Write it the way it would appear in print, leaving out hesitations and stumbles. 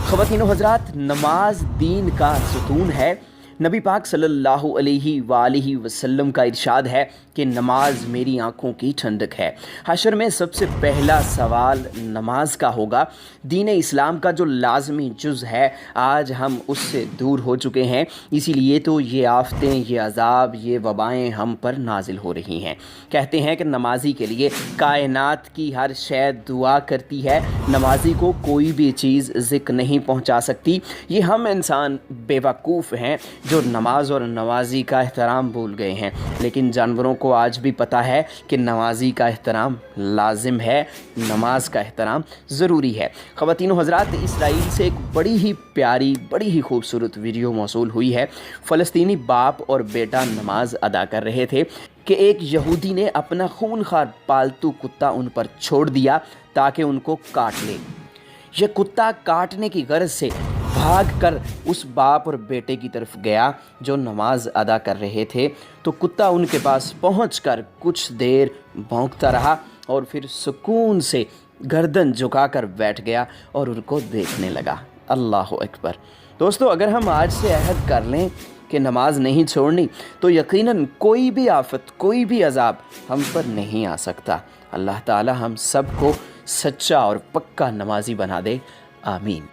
ख़वातीन व हज़रात, नमाज दीन का सुतून है। नबी पाक सल्लल्लाहु अलैहि वसल्लम का इरशाद है कि नमाज मेरी आँखों की ठंडक है। हशर में सबसे पहला सवाल नमाज का होगा। दीन इस्लाम का जो लाज़मी जुज़ है, आज हम उससे दूर हो चुके हैं। इसीलिए तो ये आफ़तें, ये अज़ाब, ये वबाएँ हम पर नाजिल हो रही हैं। कहते हैं कि नमाजी के लिए कायनात की हर शय दुआ करती है, नमाजी को कोई भी चीज़ ज़िक नहीं पहुँचा सकती। ये हम इंसान बेवकूफ़ हैं जो नमाज और नमाजी का एहतराम भूल गए हैं। लेकिन जानवरों को आज भी पता है कि नमाजी का एहतराम लाजिम है, नमाज का एहतराम ज़रूरी है। ख़वातीन व हज़रात, इसराइल से एक बड़ी ही प्यारी, बड़ी ही खूबसूरत वीडियो मौसूल हुई है। फ़लस्तीनी बाप और बेटा नमाज अदा कर रहे थे कि एक यहूदी ने अपना खूनखार पालतू कुत्ता उन पर छोड़ दिया ताकि उनको काट ले। यह कुत्ता काटने की गर्ज से भागकर उस बाप और बेटे की तरफ गया जो नमाज अदा कर रहे थे। तो कुत्ता उनके पास पहुंचकर कुछ देर भौंकता रहा और फिर सुकून से गर्दन झुकाकर बैठ गया और उनको देखने लगा। अल्लाह अकबर। दोस्तों, अगर हम आज से अहद कर लें कि नमाज नहीं छोड़नी, तो यकीनन कोई भी आफत, कोई भी अज़ाब हम पर नहीं आ सकता। अल्लाह ताला हम सब को सच्चा और पक्का नमाजी बना दे। आमीन।